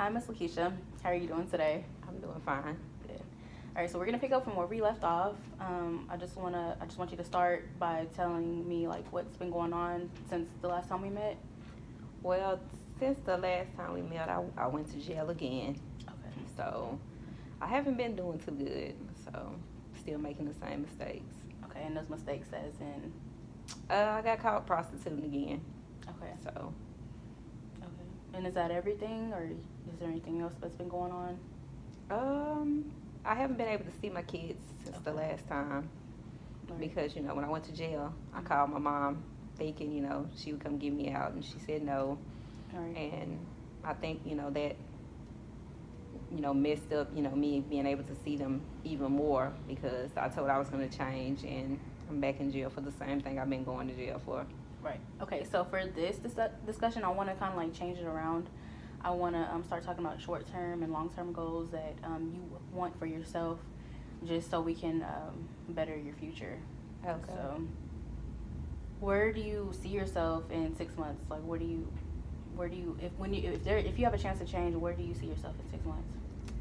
Hi, Miss Lakeisha. How are you doing today? I'm doing fine. Good. All right, so we're gonna pick up from where we left off. I just want you to start by telling me like what's been going on since the last time we met. Well, since the last time we met, I went to jail again. Okay. So I haven't been doing too good. So still making the same mistakes. Okay, and those mistakes as in. I got caught prostituting again. Okay. So. Okay. And is that everything, or is there anything else that's been going on? I haven't been able to see my kids since the last time. Right. Because, when I went to jail, I called my mom thinking, she would come get me out, and she said no. Right. And I think, that, messed up, me being able to see them even more because I told I was going to change, and I'm back in jail for the same thing I've been going to jail for. Right. Okay, so for this discussion, I want to kind of like change it around. I want to start talking about short-term and long-term goals that you want for yourself, just so we can better your future. Okay. So, where do you see yourself in 6 months? Like, where do you, if you have a chance to change, where do you see yourself in 6 months?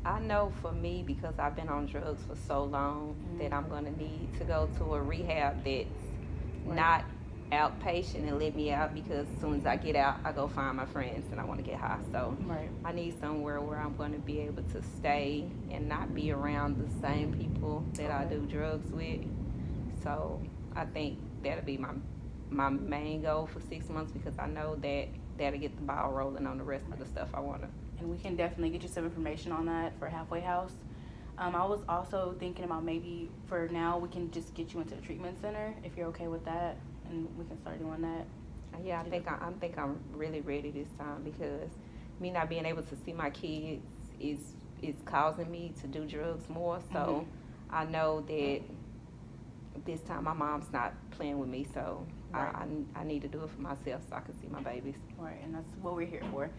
I know for me, because I've been on drugs for so long, that I'm going to need to go to a rehab that's not outpatient and let me out, because as soon as I get out, I go find my friends and I want to get high. So I need somewhere where I'm going to be able to stay and not be around the same people that I do drugs with. So I think that'll be my main goal for 6 months, because I know that that'll get the ball rolling on the rest of the stuff I want to. And we can definitely get you some information on that for Halfway House. I was also thinking about maybe for now we can just get you into the treatment center if you're okay with that, and we can start doing that. Yeah, I think I'm really ready this time, because me not being able to see my kids is causing me to do drugs more. So I know that this time my mom's not playing with me, so I need to do it for myself so I can see my babies. Right, and that's what we're here for.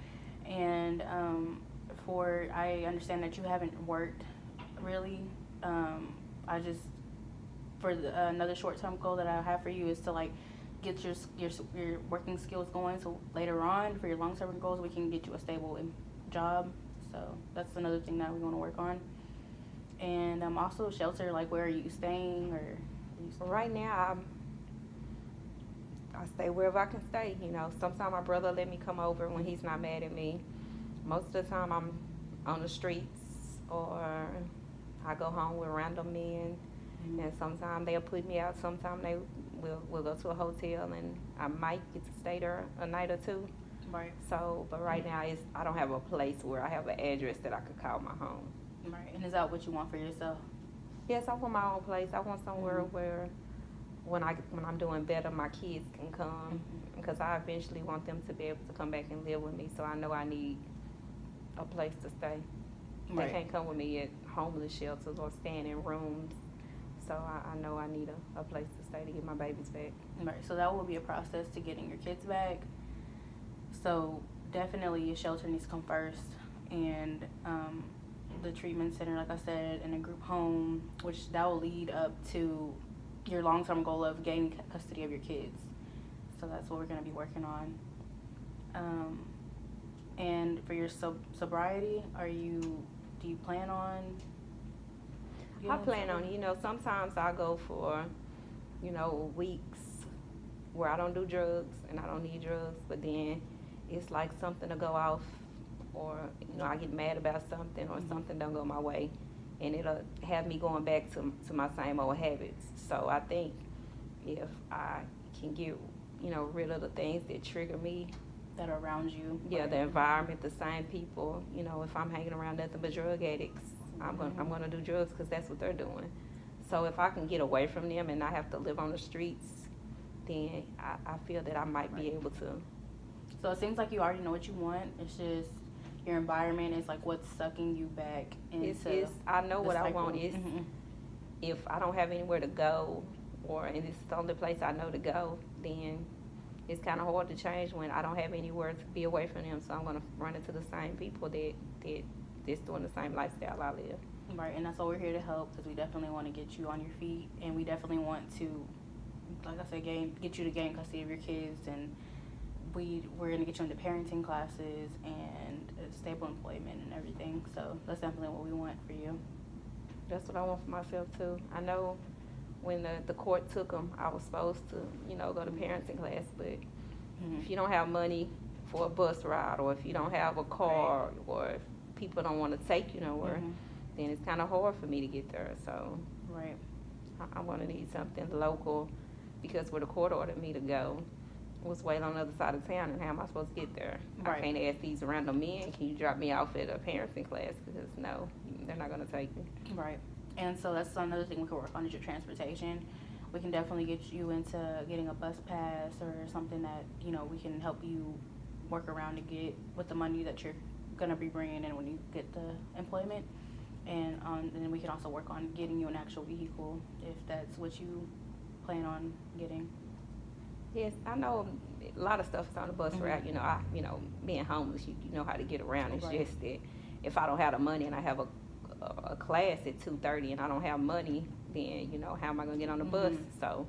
And I understand that you haven't worked really. Another short-term goal that I have for you is to like get your working skills going, so later on for your long-term goals we can get you a stable job. So that's another thing that we want to work on. And also shelter, like where are you staying, or right now I stay wherever I can stay. Sometimes my brother let me come over when he's not mad at me. Most of the time I'm on the streets, or I go home with random men. And sometimes they'll put me out. Sometimes we'll go to a hotel, and I might get to stay there a night or two. Right. So, but right now I don't have a place where I have an address that I could call my home. Right. And is that what you want for yourself? Yes, I want my own place. I want somewhere where when I'm doing better, my kids can come, because I eventually want them to be able to come back and live with me. So I know I need a place to stay. They can't come with me at homeless shelters or staying in rooms. So I know I need a place to stay to get my babies back. Right, so that will be a process to getting your kids back. So definitely your shelter needs to come first. And the treatment center, like I said, and a group home, which that will lead up to your long-term goal of gaining custody of your kids. So that's what we're going to be working on. And for your sobriety, do you plan on? I plan on, sometimes I go for, weeks where I don't do drugs and I don't need drugs, but then it's like something to go off, or, I get mad about something, or something don't go my way, and it'll have me going back to my same old habits. So I think if I can get, rid of the things that trigger me, that are around you. Yeah, the environment, the same people, if I'm hanging around nothing but drug addicts, I'm gonna do drugs because that's what they're doing. So if I can get away from them and not have to live on the streets, then I feel that I might be able to. So it seems like you already know what you want. It's just your environment is like what's sucking you back into. I know what cycle. I want is if I don't have anywhere to go, and this is the only place I know to go, then it's kind of hard to change when I don't have anywhere to be away from them. So I'm gonna run into the same people that's doing the same lifestyle I live. Right, and that's why we're here to help, because we definitely want to get you on your feet, and we definitely want to, like I said, get you to gain custody of your kids and we're going to get you into parenting classes and stable employment and everything. So that's definitely what we want for you. That's what I want for myself too. I know when the court took them, I was supposed to, go to parenting class, but if you don't have money for a bus ride, or if you don't have a car, or if people don't want to take you nowhere, then it's kind of hard for me to get there. So I'm going to need something local, because where the court ordered me to go was way on the other side of town, and how am I supposed to get there? I can't ask these random men, can you drop me off at a parenting class? Because no, they're not going to take me. Right. And so that's another thing we can work on, is your transportation. We can definitely get you into getting a bus pass or something that, we can help you work around to get with the money that you're going to be bringing in when you get the employment. And then we can also work on getting you an actual vehicle if that's what you plan on getting. Yes, I know a lot of stuff is on the bus route. Being homeless, you know how to get around. It's just that if I don't have the money and I have a class at 2:30 and I don't have money, then how am I going to get on the bus? So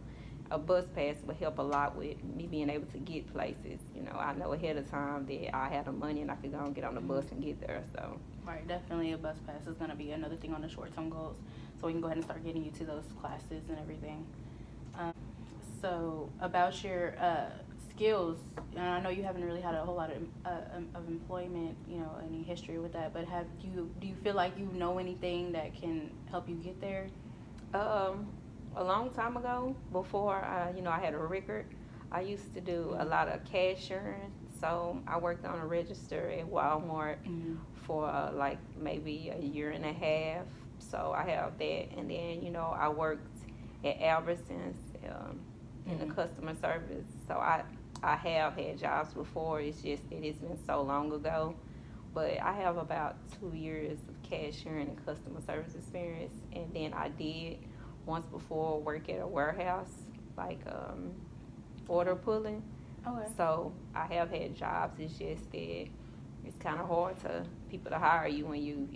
a bus pass would help a lot with me being able to get places. I know ahead of time that I had the money and I could go and get on the bus and get there. So definitely a bus pass is going to be another thing on the short-term goals, so we can go ahead and start getting you to those classes and everything. So about your skills, and I know you haven't really had a whole lot of employment, any history with that, but do you feel like you know anything that can help you get there? A long time ago, before I had a record, I used to do a lot of cashiering. So I worked on a register at Walmart for like maybe a year and a half. So I have that, and then I worked at Albertsons in the customer service. So I have had jobs before. It's just that it's been so long ago. But I have about 2 years of cashiering and customer service experience. And then I did once before work at a warehouse, like order pulling. Okay. So I have had jobs. It's just that it's kind of hard to people to hire you when you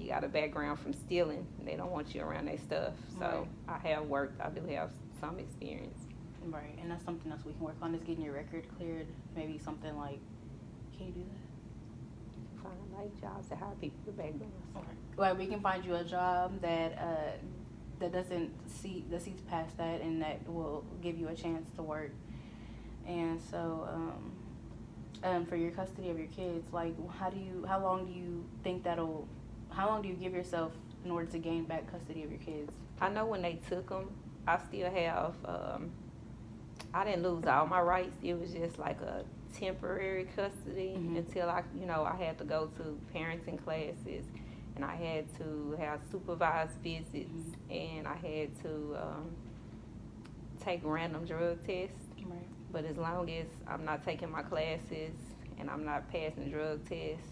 got a background from stealing. They don't want you around their stuff. So I have worked. I do have some experience. Right, and that's something else we can work on, is getting your record cleared. Maybe something like, can you do that? Find like jobs that hire people with backgrounds. Okay. Well, we can find you a job that doesn't seats past that, and that will give you a chance to work. And so, for your custody of your kids, like, how long do you give yourself in order to gain back custody of your kids? I know when they took them, I still have, I didn't lose all my rights. It was just like a temporary custody until I had to go to parenting classes, and I had to have supervised visits, and I had to take random drug tests. Right. But as long as I'm not taking my classes and I'm not passing drug tests,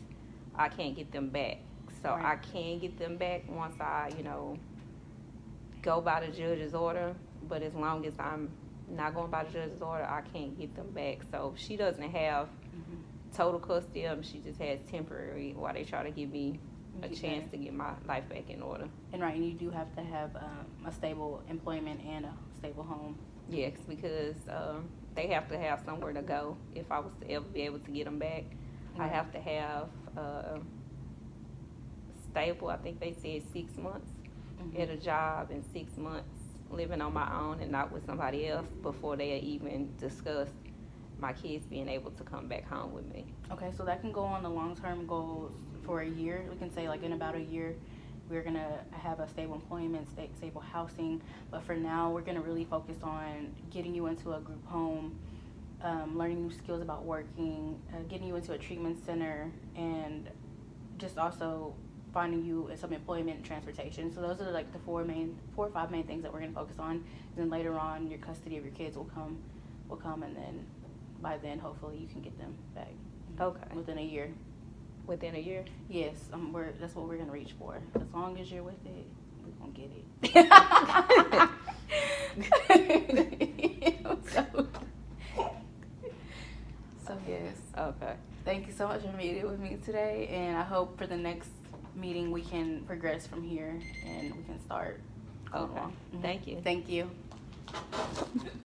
I can't get them back. So I can get them back once I, go by the judge's order. But as long as I'm not going by the judge's order, I can't get them back. So she doesn't have total custody of them. She just has temporary while they try to give me a chance to get my life back in order. And you do have to have a stable employment and a stable home. Yes, because they have to have somewhere to go. If I was to ever be able to get them back, I have to have stable, I think they said 6 months at a job, and 6 months living on my own and not with somebody else before they even discuss my kids being able to come back home with me. Okay, so that can go on the long-term goals for a year. We can say, like, in about a year, we're going to have a stable employment, stable housing. But for now, we're going to really focus on getting you into a group home, learning new skills about working, getting you into a treatment center, and just also finding you some employment and transportation. So those are like the four or five main things that we're going to focus on. And then later on, your custody of your kids will come, and then by then, hopefully, you can get them back. Okay. Within a year. Within a year? Yes, that's what we're gonna reach for. As long as you're with it, we're gonna get it. So yes. Okay. Thank you so much for meeting with me today, and I hope for the next meeting we can progress from here and we can start. Okay. Thank you. Thank you.